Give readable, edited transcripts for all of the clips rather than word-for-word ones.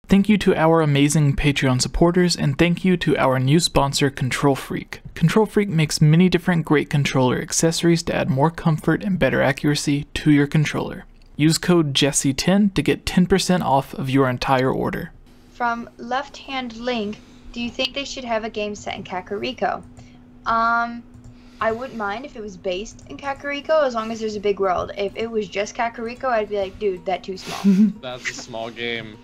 Thank you to our amazing Patreon supporters, and thank you to our new sponsor, Control Freak. Control Freak makes many different great controller accessories to add more comfort and better accuracy to your controller. Use code Jesse10 to get 10% off of your entire order. From Left Hand Link, do you think they should have a game set in Kakariko? I wouldn't mind if it was based in Kakariko as long as there's a big world. If it was just Kakariko, I'd be like, dude, that's too small. That's a small game.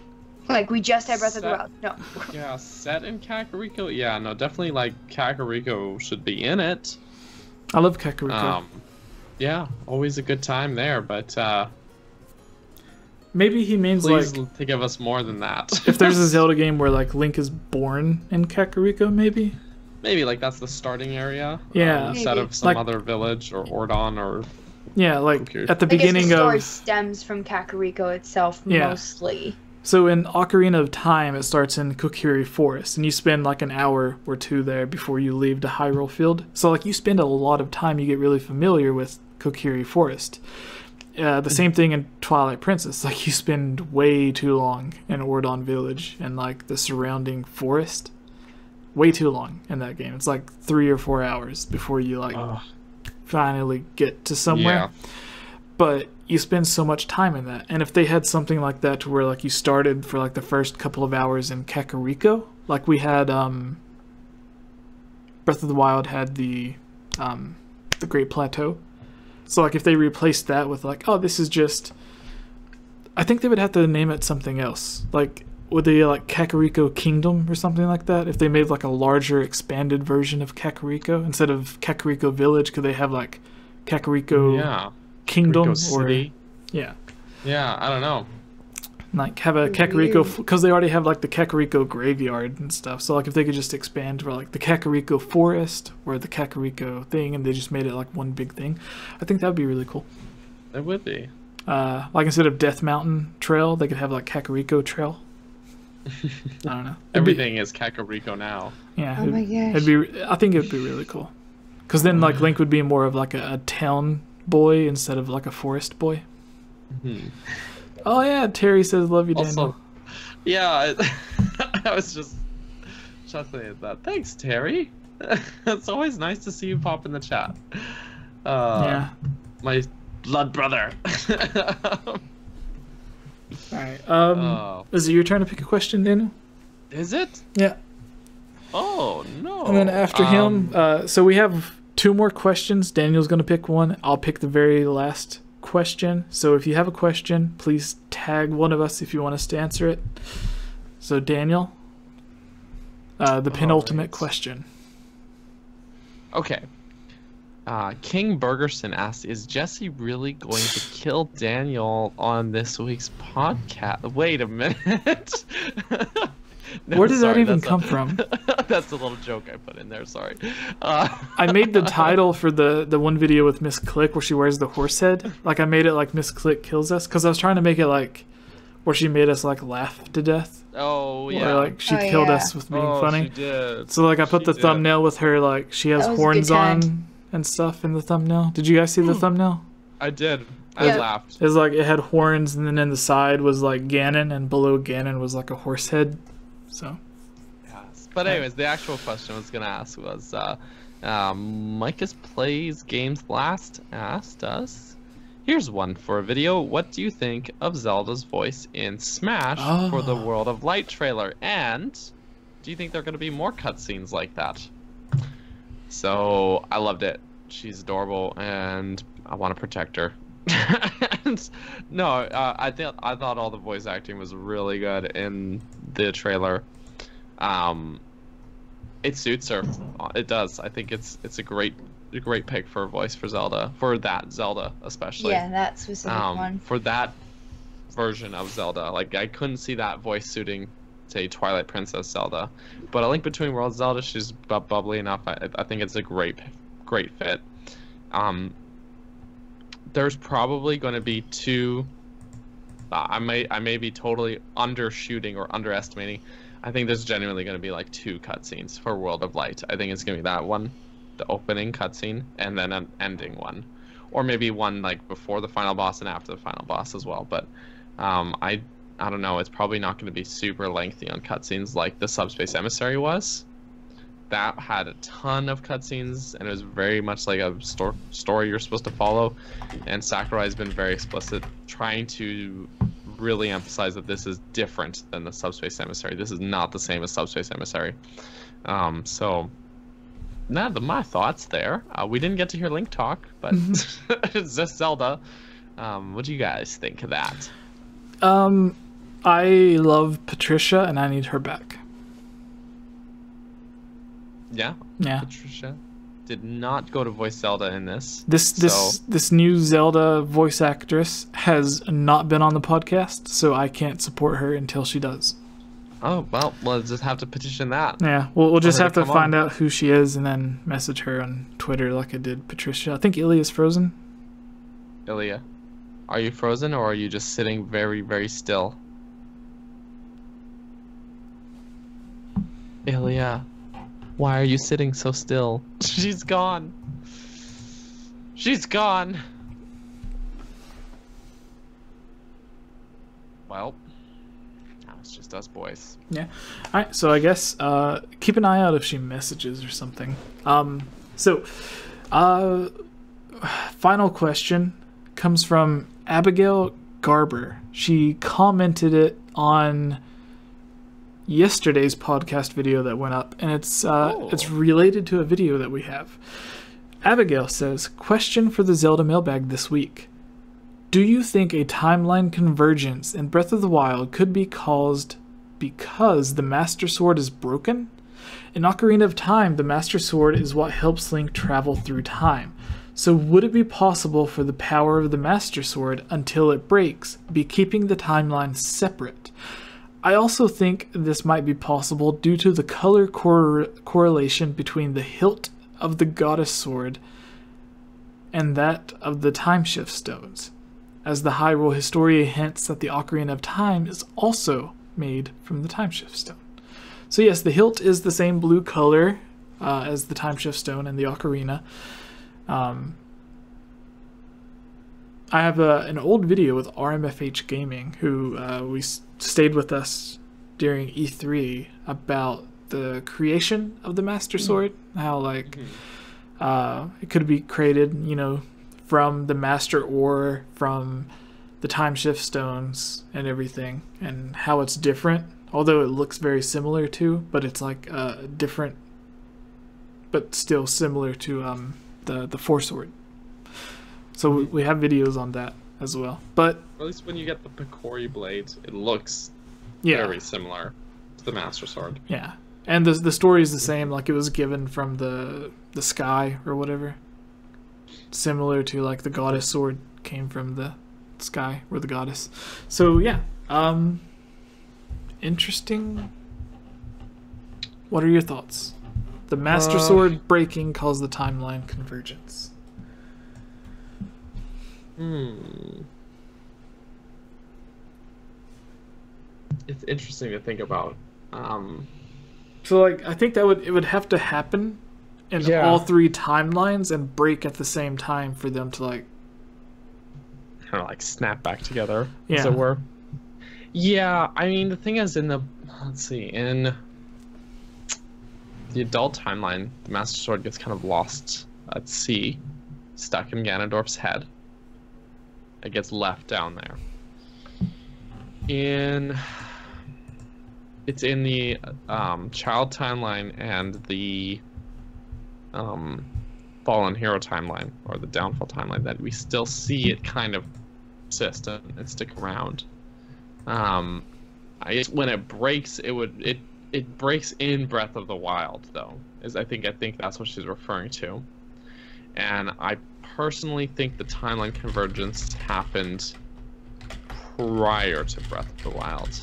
Like, we just had Breath of the Wild. No. Yeah, set in Kakariko? Yeah, no, definitely, like, Kakariko should be in it. I love Kakariko. Yeah, always a good time there, but, maybe he means, please, like, to give us more than that. if there's a Zelda game where, like, Link is born in Kakariko, maybe? Maybe, like, that's the starting area. Yeah. Instead of some other village or Ordon or... Yeah, like, at the I guess beginning the story of... stems from Kakariko itself, Yeah. mostly. So in Ocarina of Time, it starts in Kokiri Forest, and you spend like an hour or two there before you leave the Hyrule Field. So like you spend a lot of time, you get really familiar with Kokiri Forest. The same thing in Twilight Princess. Like you spend way too long in Ordon Village and like the surrounding forest. Way too long in that game. It's like 3 or 4 hours before you like finally get to somewhere. Yeah. But you spend so much time in that. And if they had something like that to where like you started for like the first couple of hours in Kakariko, like we had Breath of the Wild had the Great Plateau. So like if they replaced that with like, oh, this is just, I think they would have to name it something else. Like would they like Kakariko Kingdom or something like that? If they made like a larger expanded version of Kakariko instead of Kakariko Village, could they have like Kakariko Kingdom Kakariko or City. Yeah, I don't know. like have a Kakariko, because they already have like the Kakariko graveyard and stuff. So like if they could just expand for like the Kakariko Forest or the Kakariko thing, and they just made it like one big thing, I think that would be really cool. It would be. Like instead of Death Mountain Trail, they could have like Kakariko Trail. I don't know. Everything is Kakariko now. Yeah. Oh my gosh. I think it'd be really cool. Because then like Link would be more of like a town boy instead of like a forest boy. Oh yeah, Terry says love you, Daniel. Also, yeah, I was just chuckling at that. Thanks, Terry. It's always nice to see you pop in the chat. Yeah. My blood brother. Alright. Is it your turn to pick a question, Daniel? Is it? Yeah. Oh, no. And then after him, so we have 2 more questions. Daniel's going to pick one. I'll pick the very last question. So if you have a question, please tag one of us if you want us to answer it. So Daniel, the penultimate question. Okay. King Bergerson asked, is Jesse really going to kill Daniel on this week's podcast? Wait a minute. No, where did that even come from? That's a little joke I put in there, sorry. I made the title for the one video with Miss Click where she wears the horse head. Like I made it like Miss Click kills us, because I was trying to make it like where she made us like laugh to death. Oh yeah. Or like she killed us with being funny. She did. So like I put the thumbnail with her like she has horns on and stuff in the thumbnail. Did you guys see the thumbnail? I did. I laughed. It was like it had horns, and then in the side was like Ganon, and below Ganon was like a horse head. So. Yes. But anyways, the actual question I was gonna ask was, Micus Plays Games Last asked us. Here's one for a video. What do you think of Zelda's voice in Smash for the World of Light trailer? And do you think there are going to be more cutscenes like that? So I loved it. She's adorable, and I want to protect her. And, no, I thought all the voice acting was really good in the trailer. It suits her. It does. I think it's a great pick for a voice for Zelda, for that Zelda especially. Yeah, that specific one. For that version of Zelda, like I couldn't see that voice suiting, say, Twilight Princess Zelda, but A Link Between Worlds Zelda, she's bubbly enough. I think it's a great fit. There's probably going to be 2. I may be totally undershooting or underestimating. I think there's genuinely going to be like 2 cutscenes for World of Light. I think it's going to be that one, the opening cutscene, and then an ending one, or maybe one like before the final boss and after the final boss as well. But I I don't know, it's probably not going to be super lengthy on cutscenes like the Subspace Emissary was. That had a ton of cutscenes, and it was very much like a story you're supposed to follow. And Sakurai has been very explicit, trying to really emphasize that this is different than the Subspace Emissary. This is not the same as Subspace Emissary. So, my thoughts there. We didn't get to hear Link talk, but it's just Zelda. What do you guys think of that? I love Patricia, and I need her back. Yeah. Patricia did not go to voice Zelda in this. This new Zelda voice actress has not been on the podcast, so I can't support her until she does. Oh, well, we'll just have to petition that. Yeah, we'll just have to find out who she is and then message her on Twitter like I did Patricia. I think Hylia's frozen. Hylia, are you frozen, or are you just sitting very, very still? Hylia, why are you sitting so still? She's gone. She's gone. Well, now it's just us boys. Yeah. All right, so I guess keep an eye out if she messages or something. Final question comes from Abigail Garber. She commented it on yesterday's podcast video that went up, and it's related to a video that we have. Abigail says, question for the Zelda Mailbag this week. Do you think a timeline convergence in Breath of the Wild could be caused because the Master Sword is broken? In Ocarina of Time, the Master Sword is what helps Link travel through time. So would it be possible for the power of the Master Sword, until it breaks, be keeping the timeline separate? I also think this might be possible due to the color correlation between the hilt of the Goddess Sword and that of the Time Shift Stones, as the Hyrule Historia hints that the Ocarina of Time is also made from the Time Shift Stone. So yes, the hilt is the same blue color as the Time Shift Stone and the Ocarina. I have an old video with RMFH Gaming, who stayed with us during E3, about the creation of the Master Sword, how it could be created, from the Master Ore, from the Time Shift Stones and everything, and how it's different, although it looks very similar to, but it's different, but still similar to the Four Sword. So we have videos on that as well. But at least when you get the Picori blade, it looks very similar to the Master Sword. Yeah. And the story is the same, like it was given from the sky or whatever. Similar to like the Goddess Sword came from the sky or the goddess. So yeah. Interesting. What are your thoughts? The Master Sword breaking caused the timeline convergence. It's interesting to think about. So I think it would have to happen in all three timelines and break at the same time for them to kind of snap back together, as it were. Yeah, I mean, the thing is, in the adult timeline, the Master Sword gets kind of lost at sea, stuck in Ganondorf's head. It gets left down there. It's in the child timeline and the fallen hero timeline, or the downfall timeline, that we still see it kind of persist and stick around. When it breaks, it breaks in Breath of the Wild, though. I think that's what she's referring to. And I personally think the timeline convergence happened prior to Breath of the Wild.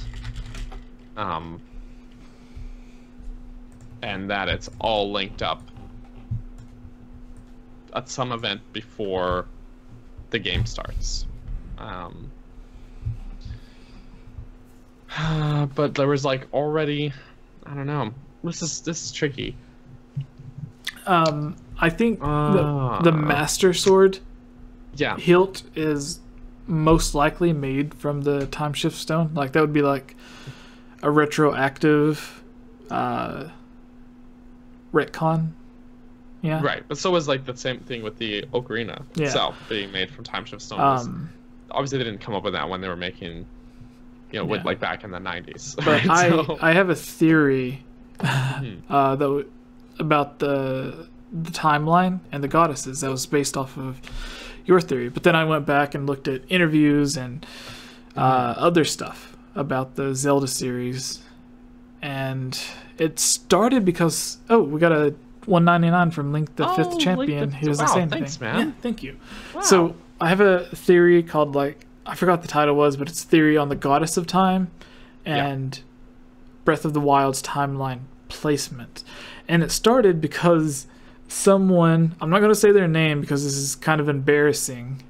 And that it's all linked up at some event before the game starts. But there was already, I don't know. This is tricky. I think the Master Sword hilt is most likely made from the time shift stone. Like that would be like a retroactive retcon. Yeah. Right, but so was like the same thing with the ocarina itself being made from time shift stone. Obviously, they didn't come up with that when they were making, with, like back in the 90s. But right? I have a theory about the timeline and the goddesses that was based off of your theory. But then I went back and looked at interviews and other stuff about the Zelda series, and it started because we got a 199 from Link the Fifth Champion. He was saying thanks, man. Yeah, thank you. Wow. So I have a theory called, like, I forgot the title was, but it's Theory on the Goddess of Time and Breath of the Wild's timeline placement. And it started because someone, I'm not going to say their name because this is kind of embarrassing,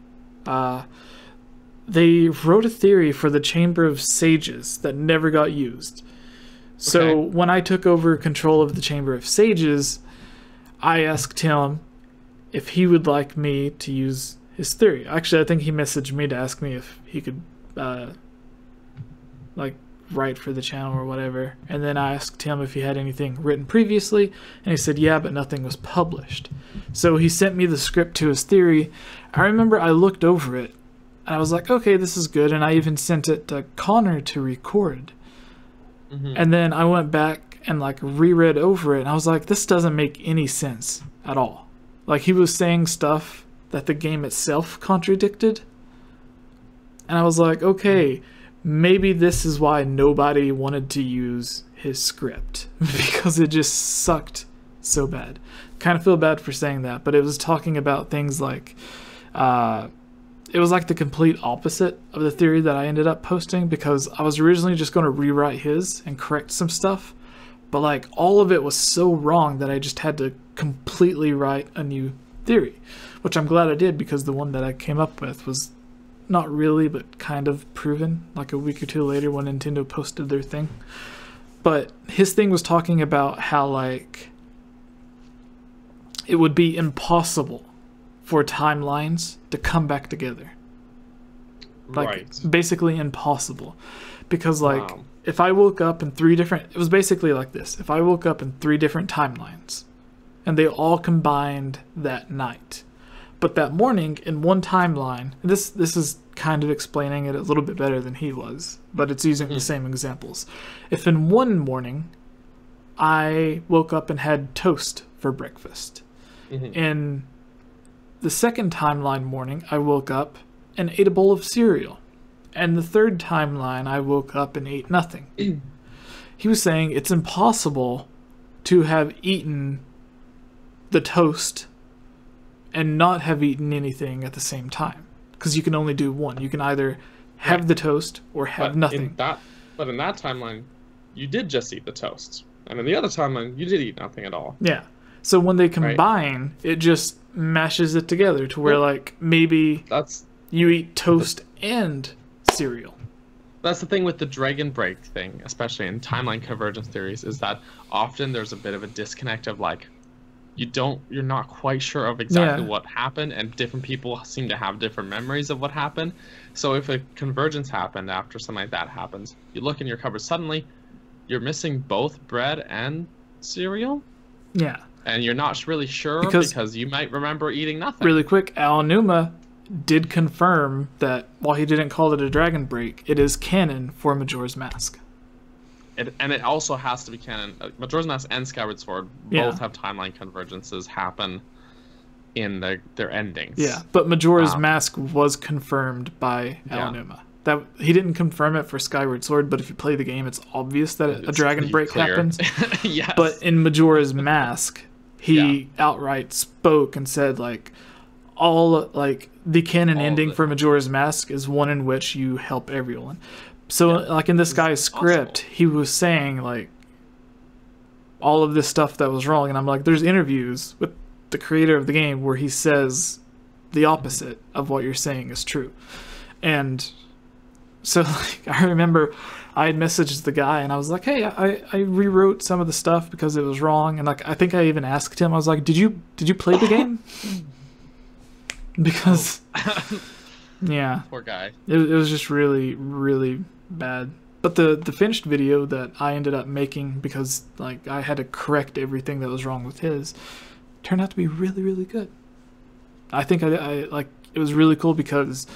they wrote a theory for the Chamber of Sages that never got used. So when I took over control of the Chamber of Sages, I asked him if he would like me to use his theory. Actually, I think he messaged me to ask me if he could, write for the channel or whatever. And then I asked him if he had anything written previously, and he said, yeah, but nothing was published. So he sent me the script to his theory. I remember I looked over it, and I was like, okay, this is good. And I even sent it to Connor to record. And then I went back and reread over it, and I was like, this doesn't make any sense at all. Like, he was saying stuff that the game itself contradicted, and I was like, okay, maybe this is why nobody wanted to use his script, because it just sucked so bad. Kind of feel bad for saying that, but it was talking about things like it was like the complete opposite of the theory that I ended up posting, because I was originally just going to rewrite his and correct some stuff, but all of it was so wrong that I just had to completely write a new theory, which I'm glad I did, because the one that I came up with was not really, but kind of proven like a week or two later when Nintendo posted their thing. But his thing was talking about how it would be impossible for timelines to come back together. Basically impossible. Because if I woke up in it was basically like this. If I woke up in 3 different timelines and they all combined that night, but that morning in one timeline, this is kind of explaining it a little bit better than he was, but it's using the same examples. If in one morning I woke up and had toast for breakfast, in the second timeline morning I woke up and ate a bowl of cereal, and the third timeline I woke up and ate nothing. He was saying it's impossible to have eaten the toast and not have eaten anything at the same time, because you can only do one. You can either have the toast or have nothing. But in that timeline, you did just eat the toast, and in the other timeline, you did eat nothing at all. Yeah. So when they combine, it just mashes it together to where maybe you eat toast and cereal. That's the thing with the dragon break thing, especially in timeline convergence theories, is that often there's a bit of a disconnect of you're not quite sure of exactly what happened, and different people seem to have different memories of what happened. So if a convergence happened after something like that happens, you look in your cupboard, suddenly you're missing both bread and cereal. Yeah. And you're not really sure because you might remember eating nothing. Really quick, Aonuma did confirm that while he didn't call it a dragon break, it is canon for Majora's Mask. And it also has to be canon. Majora's Mask and Skyward Sword both have timeline convergences happen in their endings. Yeah, but Majora's Mask was confirmed by Aonuma. That he didn't confirm it for Skyward Sword, but if you play the game, it's obvious that a dragon break happens. Yes. But in Majora's Mask, he outright spoke and said the canon ending for Majora's Mask is one in which you help everyone. So in this guy's script, he was saying all of this stuff that was wrong, and I'm like, there's interviews with the creator of the game where he says the opposite of what you're saying is true. And so I remember I had messaged the guy and I was like, hey, I rewrote some of the stuff because it was wrong, and I think I even asked him, I was like, did you play the game? Because Yeah. Poor guy. It was just really, really bad. But the finished video that I ended up making, because like I had to correct everything that was wrong with his, turned out to be really, really good. I think I like it was really cool because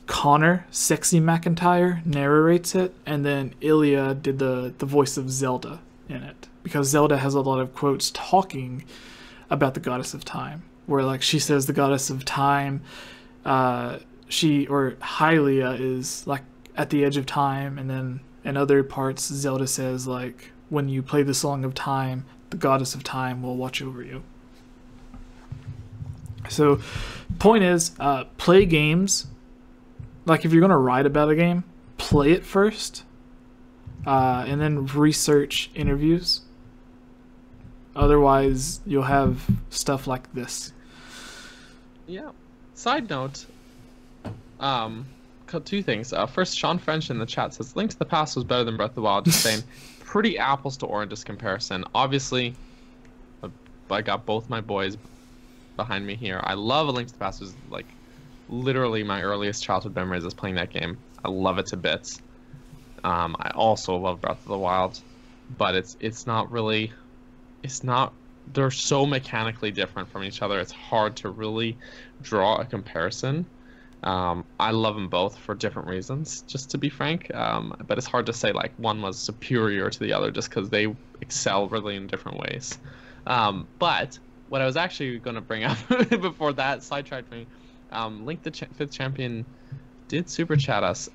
Connor, Sexy McIntyre, narrates it, and then Hylia did the voice of Zelda in it. Because Zelda has a lot of quotes talking about the goddess of time, where like she says the goddess of time, Hylia is like at the edge of time, and then in other parts Zelda says like when you play the song of time, the goddess of time will watch over you. So point is, play games. Like if you're gonna write about a game, play it first, and then research interviews. Otherwise you'll have stuff like this. Yeah. Side note, two things. First, Sean French in the chat says Link to the Past was better than Breath of the Wild. Just saying, pretty apples to oranges comparison. Obviously, I got both my boys behind me here. I love A Link to the Past. It was like literally my earliest childhood memories is playing that game. I love it to bits. I also love Breath of the Wild, but it's not really. It's not. They're so mechanically different from each other. It's hard to really draw a comparison. I love them both for different reasons, just to be frank. But it's hard to say like one was superior to the other just because they excel really in different ways. But what I was actually going to bring up before that sidetracked me, Link the Fifth Champion did super chat us.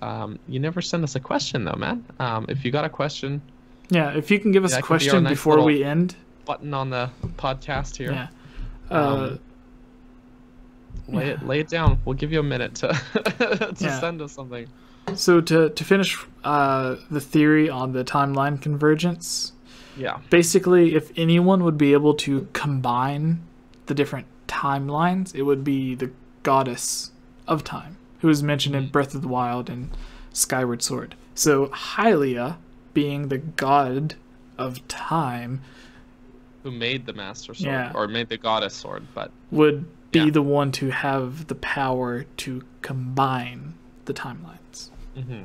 You never send us a question though, man. If you got a question, yeah, if you can give us a question nice before we end. Button on the podcast here. Yeah. Lay it down. We'll give you a minute to send us something. So to finish the theory on the timeline convergence. Yeah. Basically, if anyone would be able to combine the different timelines, it would be the goddess of time, who is mentioned in Breath of the Wild and Skyward Sword. So Hylia, being the god of time, who made the Master Sword, or made the Goddess Sword, but would be the one to have the power to combine the timelines. Mm-hmm.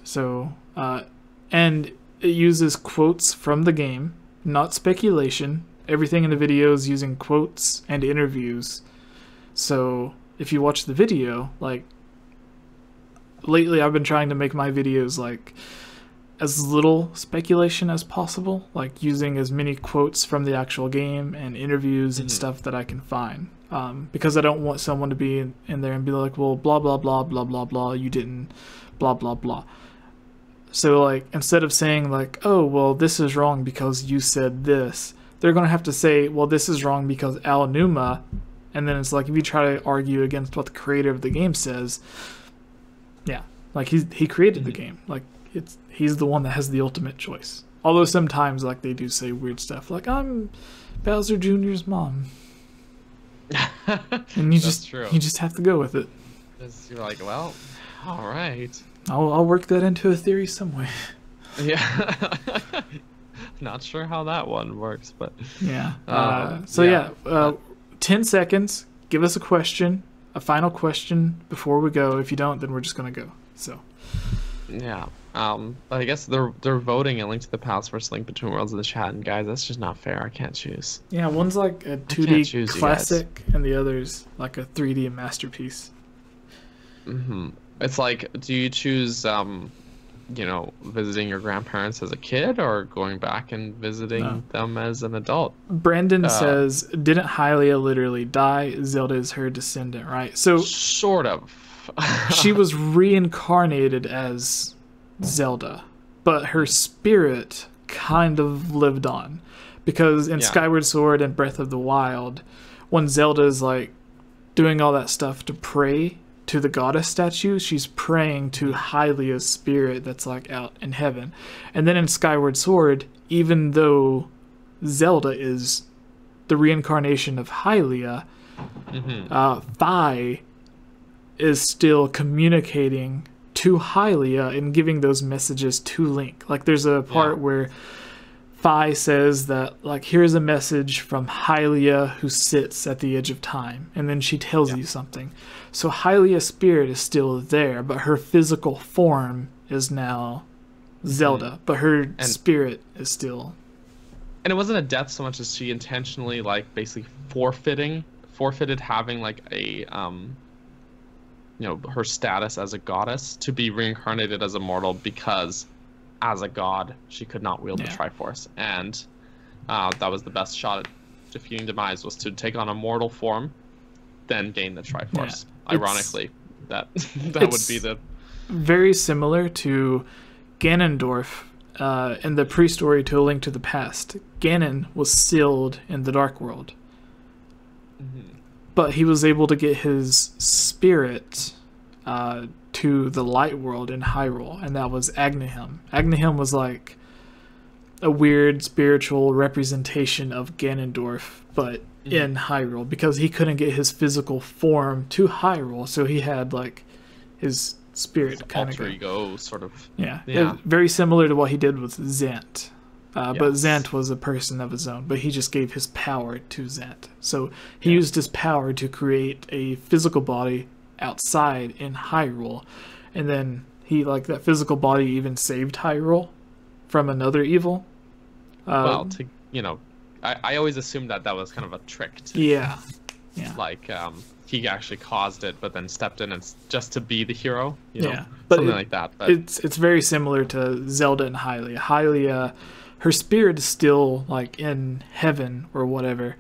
So, and it uses quotes from the game, not speculation. Everything in the video is using quotes and interviews. So, if you watch the video, like, lately I've been trying to make my videos, like, as little speculation as possible, like using as many quotes from the actual game and interviews and stuff that I can find, because I don't want someone to be in there and be like, well, blah blah blah blah blah blah, you didn't blah blah blah. So like instead of saying like, oh well, this is wrong because you said this, they're gonna have to say, well, this is wrong because Al Numa, and then it's like if you try to argue against what the creator of the game says, yeah, like he created the game, like he's the one that has the ultimate choice. Although sometimes like they do say weird stuff like I'm Bowser Jr.'s mom. And you just have to go with it. You're like, well, all right. I'll work that into a theory some way. Yeah. Not sure how that one works, but yeah. 10 seconds. Give us a question, a final question before we go. If you don't, then we're just gonna go. So. Yeah. I guess they're voting a Link to the Past versus Link Between Worlds in the chat, and guys, that's just not fair. I can't choose. Yeah, one's like a 2D classic, and the other's like a 3D masterpiece. It's like, do you choose, visiting your grandparents as a kid, or going back and visiting them as an adult? Brandon says, didn't Hylia literally die? Zelda is her descendant, right? So sort of. She was reincarnated as Zelda, but her spirit kind of lived on, because in Skyward Sword and Breath of the Wild, when Zelda is like doing all that stuff to pray to the goddess statue, she's praying to Hylia's spirit that's like out in heaven. And then in Skyward Sword, even though Zelda is the reincarnation of Hylia, Fi is still communicating to Hylia and giving those messages to Link. Like there's a part where Fi says that, like, here's a message from Hylia who sits at the edge of time, and then she tells you something. So Hylia's spirit is still there, but her physical form is now Zelda, but her spirit is still... And it wasn't a death so much as she intentionally, like, basically forfeited having, like, a, her status as a goddess to be reincarnated as a mortal because... as a god, she could not wield the Triforce, and that was the best shot at defeating Demise, was to take on a mortal form, then gain the Triforce. Yeah, ironically, that would be the... very similar to Ganondorf in the pre-story to A Link to the Past. Ganon was sealed in the Dark World, but he was able to get his spirit... to the light world in Hyrule, and that was Agnehem. Agnehem was like a weird spiritual representation of Ganondorf, but in Hyrule, because he couldn't get his physical form to Hyrule, so he had like his spirit kind of alter ego sort of. Very similar to what he did with Zant. But Zant was a person of his own, but he just gave his power to Zant. So he used his power to create a physical body outside in Hyrule, and then he, like, that physical body even saved Hyrule from another evil. I always assumed that was kind of a trick like he actually caused it but then stepped in and just to be the hero, but something like that. But it's very similar to Zelda and Hylia. Hylia, her spirit is still like in heaven or whatever,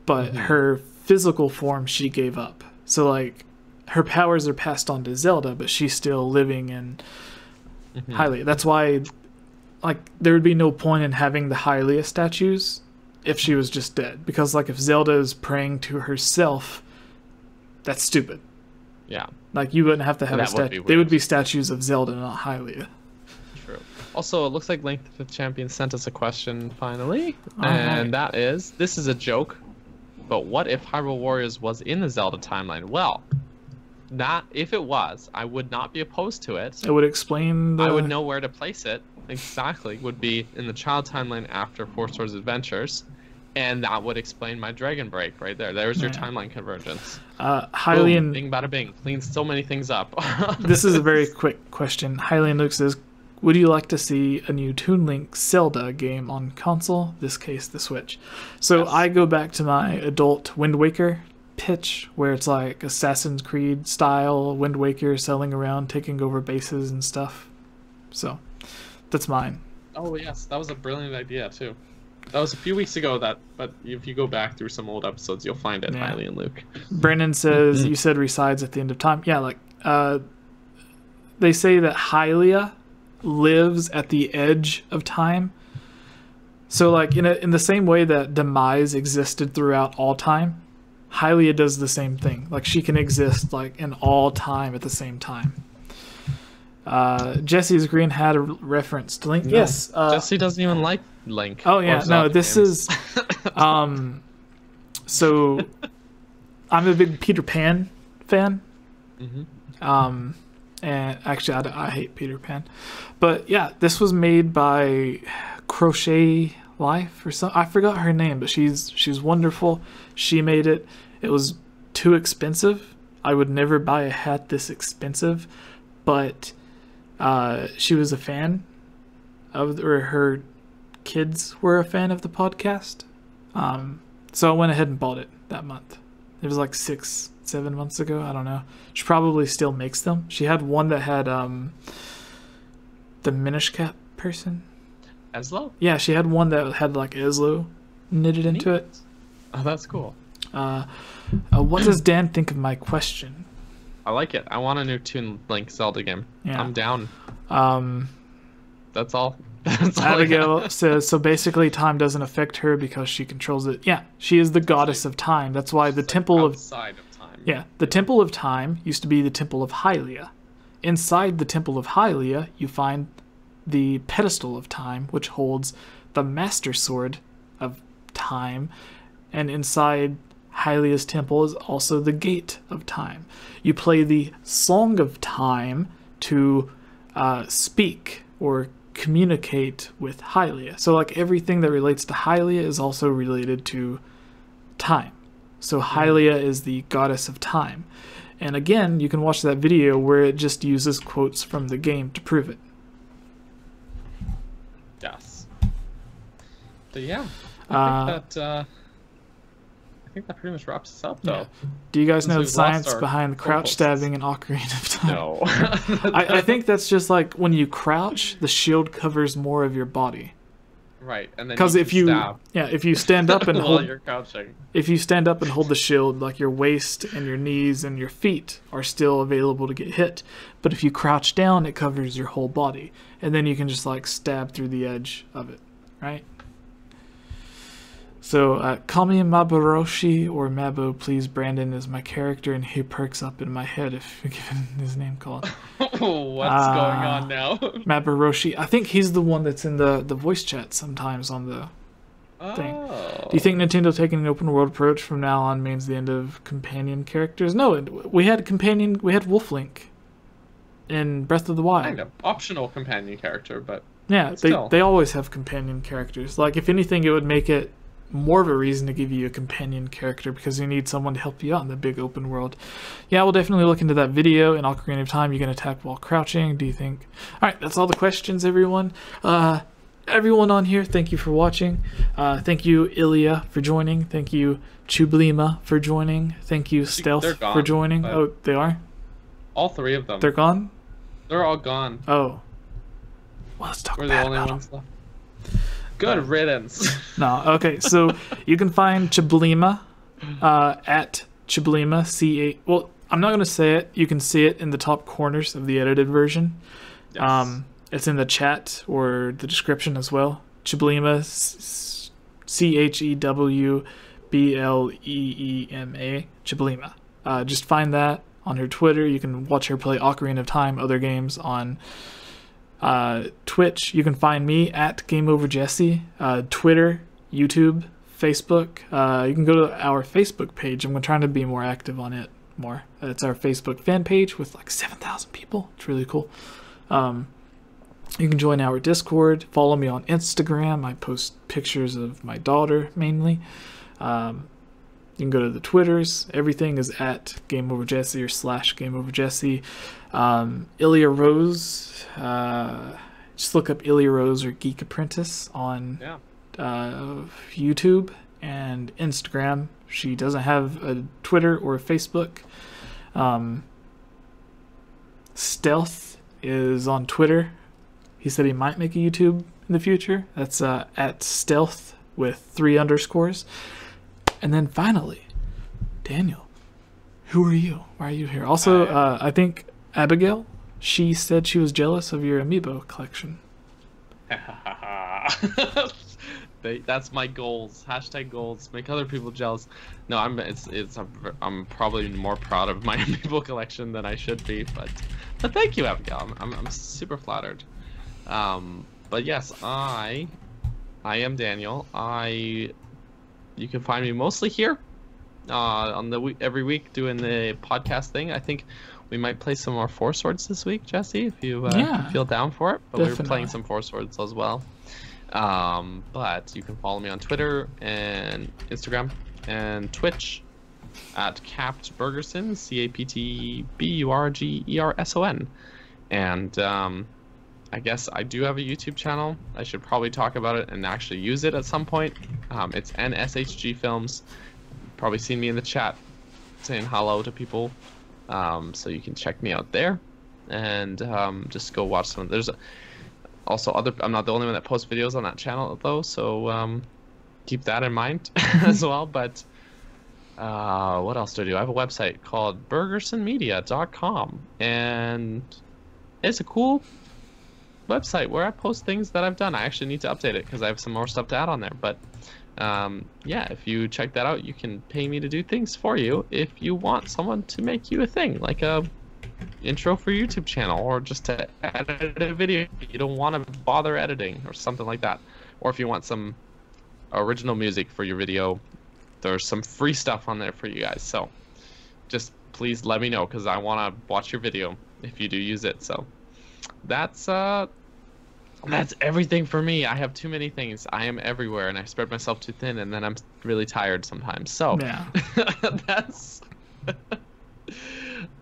but her physical form she gave up. So like her powers are passed on to Zelda, but she's still living in Hylia. That's why, like, there would be no point in having the Hylia statues if she was just dead. Because, like, if Zelda is praying to herself, that's stupid. Yeah. Like, you wouldn't have to have a statue. They would be statues of Zelda, not Hylia. True. Also, it looks like Link the Fifth Champion sent us a question finally. And that is, this is a joke, but what if Hyrule Warriors was in the Zelda timeline? Well... if it was, I would not be opposed to it. It would explain I would know where to place it. Exactly. Would be in the child timeline after Four Swords Adventures. And that would explain my Dragon Break right there. There's your timeline convergence. Hylian... Bing bada bing. Cleans so many things up. This is a very quick question. Hylian Luke says, would you like to see a new Toon Link Zelda game on console? This case, the Switch. So I go back to my adult Wind Waker pitch, where it's like Assassin's Creed style Wind Waker, sailing around, taking over bases and stuff. So that's mine. Oh yes, that was a brilliant idea too. That was a few weeks ago, but if you go back through some old episodes, you'll find it. Hylia and Luke. Brennan says, you said resides at the end of time. Yeah, like they say that Hylia lives at the edge of time. So like in the same way that Demise existed throughout all time, Hylia does the same thing. Like, she can exist like in all time at the same time. Jesse's Green had a reference to Link. No, yes. Jesse doesn't even like Link. Oh yeah, no, this games. Is so I'm a big Peter Pan fan. And actually I hate Peter Pan. But yeah, this was made by Crochet Life or something. I forgot her name, but she's wonderful. She made it. It was too expensive. I would never buy a hat this expensive, but she was a fan of, or her kids were a fan of the podcast. So I went ahead and bought it that month. It was like 6-7 months ago. I don't know. She probably still makes them. She had one that had the Minish Cap person. Eslo? Yeah, she had one that had like Eslo knitted into it. Oh, that's cool. What does Dan think of my question? I like it. I want a new Toon Link Zelda game. Yeah. I'm down. That's all. Abigail says, so basically time doesn't affect her because she controls it. Yeah, she is the goddess of time. That's why the Temple of Time. Yeah, the Temple of Time used to be the Temple of Hylia. Inside the Temple of Hylia, you find the Pedestal of Time, which holds the Master Sword of Time, and inside Hylia's temple is also the Gate of Time. You play the Song of Time to speak or communicate with Hylia. So like everything that relates to Hylia is also related to time. So Hylia is the goddess of time. And again, you can watch that video where it just uses quotes from the game to prove it. Yes. But yeah, I think that pretty much wraps us up, though. Yeah. Do you guys know the science behind crouch stabbing and Ocarina of Time? No. I think that's just like when you crouch, the shield covers more of your body. Right, and then because if you stand up and hold, you're crouching. If you stand up and hold the shield, like your waist and your knees and your feet are still available to get hit. But if you crouch down, it covers your whole body, and then you can just like stab through the edge of it, right? So, call me Maboroshi or Mabo, please. Brandon is my character, and he perks up in my head if you're given his name called. What's going on now? Maboroshi. I think he's the one that's in the voice chat sometimes on the thing. Do you think Nintendo taking an open world approach from now on means the end of companion characters? No, we had Wolf Link in Breath of the Wild. Kind of optional companion character, but yeah, they always have companion characters. Like, if anything, it would make it more of a reason to give you a companion character because you need someone to help you out in the big open world. Yeah, we'll definitely look into that video. In Ocarina of Time, you can attack while crouching. Do you think? Alright, that's all the questions, everyone. Everyone on here, thank you for watching. Thank you, Hylia, for joining. Thank you, Chublima, for joining. Thank you, Stealth, for joining. Oh, they are? All three of them. They're gone? They're all gone. Oh. Well, let's talk about the only ones left. Good riddance. No, okay, so you can find Chublima at Chublima, C-A... Well, I'm not going to say it. You can see it in the top corners of the edited version. Yes. It's in the chat or the description as well. Chublima, C-H-E-W-B-L-E-E-M-A, Chublima. Just find that on her Twitter. You can watch her play Ocarina of Time, other games on Twitch. You can find me at GameOverJesse, Twitter, YouTube, Facebook. You can go to our Facebook page. I'm trying to be more active on it more. It's our Facebook fan page with like 7,000 people. It's really cool. You can join our Discord. Follow me on Instagram. I post pictures of my daughter mainly. You can go to the Twitters. Everything is at GameOverJesse or /GameOverJesse. Hylia Rose. Just look up Hylia Rose or Geek Apprentice on YouTube and Instagram. She doesn't have a Twitter or a Facebook. Stealth is on Twitter. He said he might make a YouTube in the future. That's at Stealth with 3 underscores. And then finally, Daniel, who are you? Why are you here? Also, I think Abigail, she said she was jealous of your amiibo collection. That's my goals. Hashtag goals. Make other people jealous. No, I'm probably more proud of my amiibo collection than I should be, but thank you, Abigail. I'm super flattered. But yes, I am Daniel. You can find me mostly here on every week doing the podcast thing. I think we might play some more Four Swords this week, Jesse, if you feel down for it. But definitely. We're playing some Four Swords as well. But you can follow me on Twitter and Instagram and Twitch at CaptBurgerson, CaptBurgerson. And I guess I do have a YouTube channel. I should probably talk about it and actually use it at some point. It's NSHG Films. You've probably seen me in the chat saying hello to people. So you can check me out there and just go watch some. There's also other. I'm not the only one that posts videos on that channel though, so keep that in mind as well. But what else do I do? I have a website called burgersonmedia.com, and it's a cool website where I post things that I've done. I actually need to update it because I have some more stuff to add on there. But yeah, if you check that out, you can pay me to do things for you if you want someone to make you a thing, like a intro for your YouTube channel, or just to edit a video you don't want to bother editing or something like that. Or if you want some original music for your video, there's some free stuff on there for you guys. So just please let me know because I want to watch your video if you do use it. So that's That's everything for me. I have too many things. I am everywhere, and I spread myself too thin, and then I'm really tired sometimes. So Yeah. that's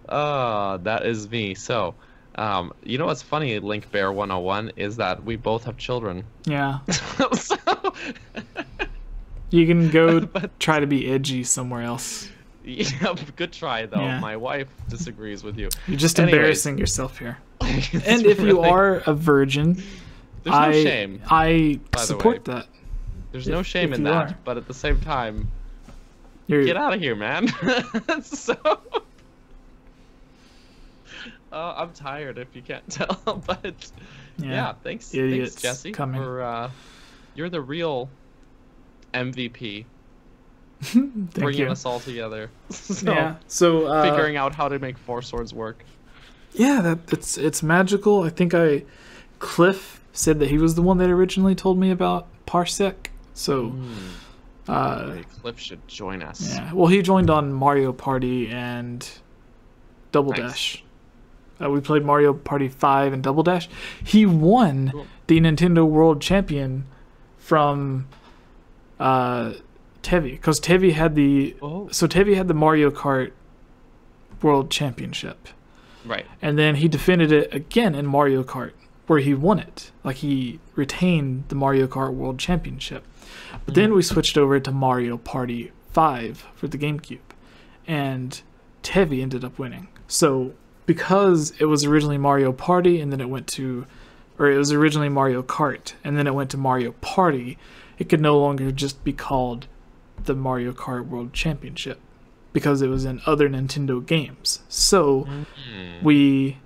that is me. So you know what's funny, Link Bear 101, is that we both have children. Yeah. So You can go try to be edgy somewhere else. yeah, good try though. Yeah. My wife disagrees with you. You're just Anyways. embarrassing yourself here. It's And if you really- are a virgin, there's no shame. I by the support way. that. There's no if shame in you that, are. but at the same time, You're, get out of here, man. So I'm tired if you can't tell, but yeah, thanks idiots Jesse coming. for you're the real MVP, Thank bringing you. us all together. So Yeah. So figuring out how to make 4 swords work. yeah, it's magical. I think Cliff said that he was the one that originally told me about Parsec. So Maybe Cliff should join us. yeah. Well, he joined on Mario Party and Double Nice. Dash. We played Mario Party 5 and Double Dash. He won Cool. the Nintendo World Champion from Tevi, because Tevi had the Tevi had the Mario Kart World Championship, Right. and then he defended it again in Mario Kart, where he won it. Like, he retained the Mario Kart World Championship. But then we switched over to Mario Party 5 for the GameCube, and Tevi ended up winning. So because it was originally Mario Party and then it was originally Mario Kart and then it went to Mario Party, it could no longer just be called the Mario Kart World Championship because it was in other Nintendo games. So we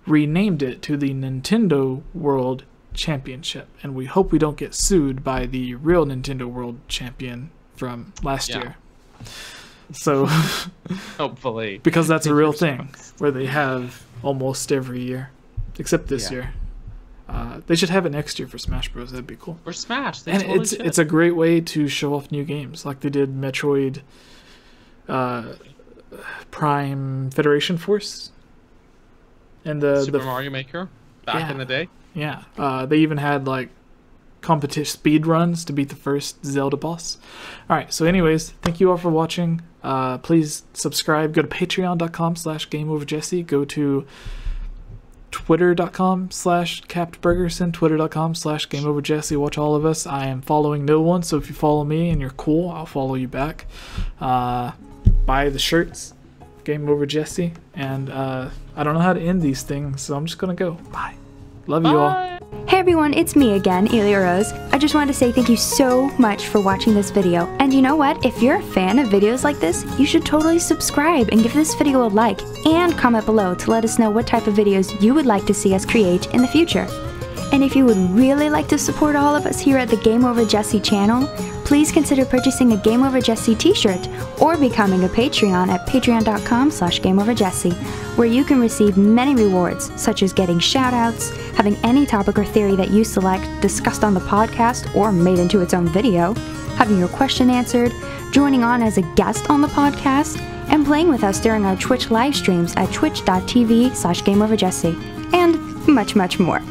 renamed it to the Nintendo World Championship, and we hope we don't get sued by the real Nintendo World Champion from last Yeah. year. So Hopefully. because that's a real Fingers thing crossed. where they have almost every year, except this Yeah. year. They should have it next year for Smash Bros. That'd be cool. Or Smash. They And totally it's should. it's a great way to show off new games, like they did Metroid Prime Federation Force, and Super Mario Maker back Yeah. in the day. yeah. They even had like competition speed runs to beat the first Zelda boss. All right. So, anyways, thank you all for watching. Please subscribe. Go to patreon.com/GameOverJesse. Go to twitter.com/CaptBurgerson, twitter.com/GameOverJesse. Watch all of us. I am following no one, so if you follow me and you're cool, I'll follow you back. Buy the shirts, GameOverJesse, and I don't know how to end these things, so I'm just gonna go. Bye. Love you all. Bye. Hey everyone, it's me again, Hylia Rose. I just wanted to say thank you so much for watching this video. And you know what? If you're a fan of videos like this, you should totally subscribe and give this video a like and comment below to let us know what type of videos you would like to see us create in the future. And if you would really like to support all of us here at the GameOverJesse channel, please consider purchasing a GameOverJesse t-shirt or becoming a Patreon at patreon.com/GameOverJesse, where you can receive many rewards, such as getting shoutouts, having any topic or theory that you select discussed on the podcast or made into its own video, having your question answered, joining on as a guest on the podcast, and playing with us during our Twitch live streams at twitch.tv/GameOverJesse, and much, much more.